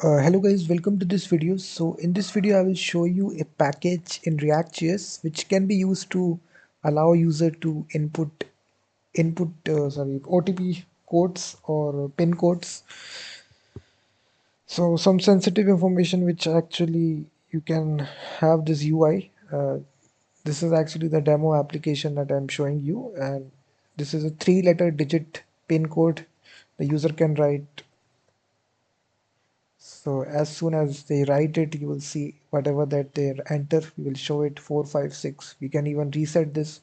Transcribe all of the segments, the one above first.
Hello guys, welcome to this video. So in this video I will show you a package in React.js which can be used to allow user to input OTP codes or pin codes. So some sensitive information which actually you can have this UI. This is actually the demo application that I'm showing you, and this is a 3-letter digit pin code the user can write. So as soon as they write it, you will see whatever that they enter, we will show it 4, 5, 6. We can even reset this.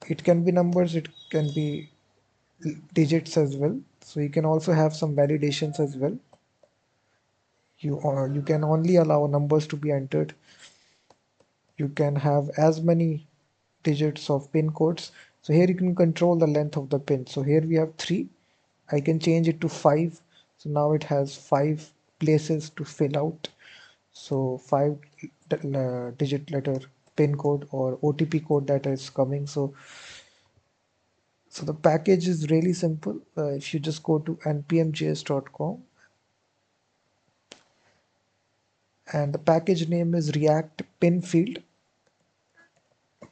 It can be numbers, it can be digits as well. So you can also have some validations as well. You can only allow numbers to be entered. You can have as many digits of pin codes. So here you can control the length of the pin. So here we have 3. I can change it to 5. So now it has 5 places to fill out. So 5 digit letter pin code or OTP code that is coming. So the package is really simple. If you just go to npmjs.com, and the package name is React Pin Field,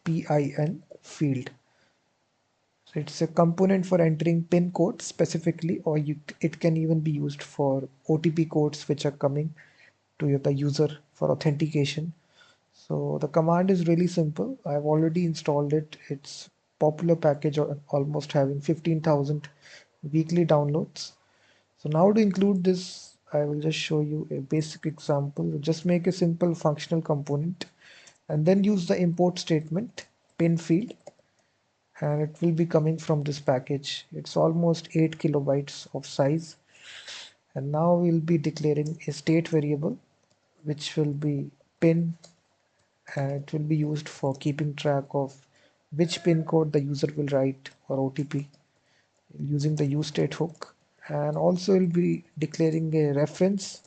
PIN field. So it's a component for entering pin codes specifically, or it can even be used for OTP codes which are coming to the user for authentication. So the command is really simple. I've already installed it. It's popular package, almost having 15,000 weekly downloads. So now to include this, I will just show you a basic example. Just make a simple functional component and then use the import statement pin field, and it will be coming from this package. It's almost 8 kilobytes of size. And now we'll be declaring a state variable which will be pin, and it will be used for keeping track of which pin code the user will write or OTP using the useState hook. And also we'll be declaring a reference,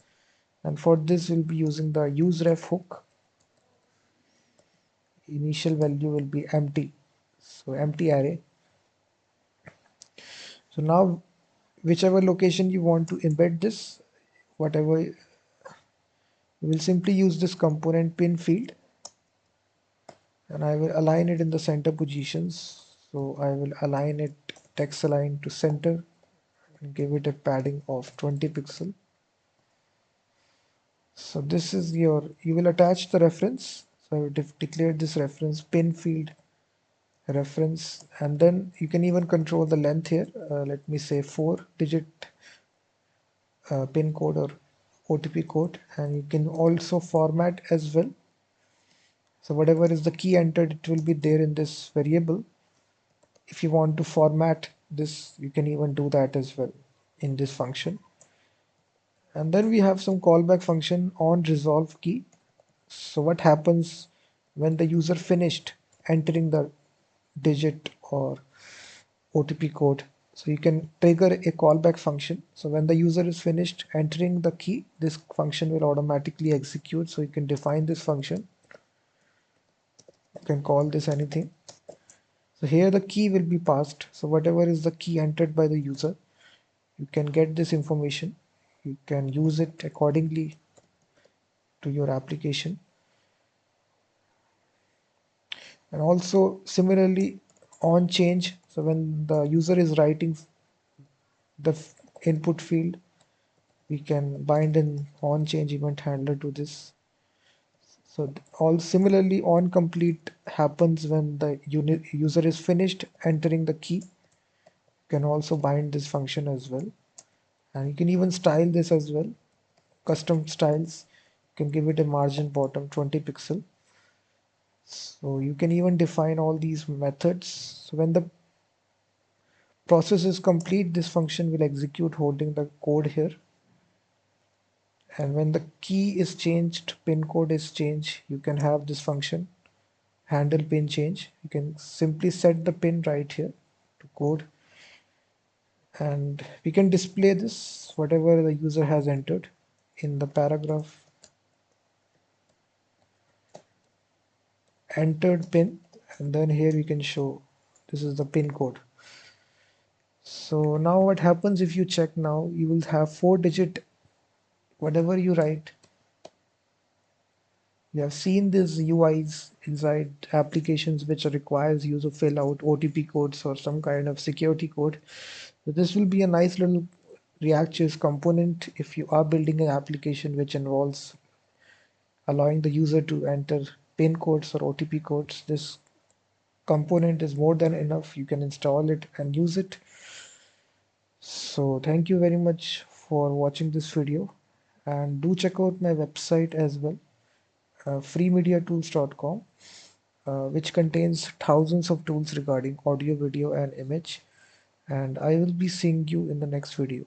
and for this we'll be using the useRef hook. Initial value will be empty, so empty array. So now whichever location you want to embed this, whatever, you will simply use this component pin field, and I will align it in the center positions. So I will align it text align to center and give it a padding of 20 pixel. So this is you will attach the reference. So I will declare this reference pin field reference, and then you can even control the length here. Let me say 4-digit pin code or OTP code, and you can also format as well. So whatever is the key entered, it will be there in this variable. If you want to format this, you can even do that as well in this function. And then we have some callback function on resolve key. So what happens when the user finished entering the digit or OTP code? So you can trigger a callback function. So when the user is finished entering the key, this function will automatically execute. So you can define this function. You can call this anything. So here the key will be passed. So whatever is the key entered by the user, you can get this information. You can use it accordingly to your application. And also similarly on change. So when the user is writing the input field, we can bind an on change event handler to this. So all similarly on complete happens when the user is finished entering the key. You can also bind this function as well, and you can even style this as well. Custom styles, you can give it a margin bottom 20 pixel. So you can even define all these methods. So when the process is complete, this function will execute holding the code here. And when the key is changed, pin code is changed, you can have this function handle pin change. You can simply set the pin right here to code, and we can display this whatever the user has entered in the paragraph entered pin, and then here we can show this is the pin code. So now what happens if you check now, you will have 4-digit whatever you write, we have seen these UIs inside applications which requires you to fill out OTP codes or some kind of security code. So this will be a nice little React.js component if you are building an application which involves allowing the user to enter PIN codes or OTP codes. This component is more than enough. You can install it and use it. So thank you very much for watching this video, and do check out my website as well, freemediatools.com, which contains thousands of tools regarding audio, video, and image. And I will be seeing you in the next video.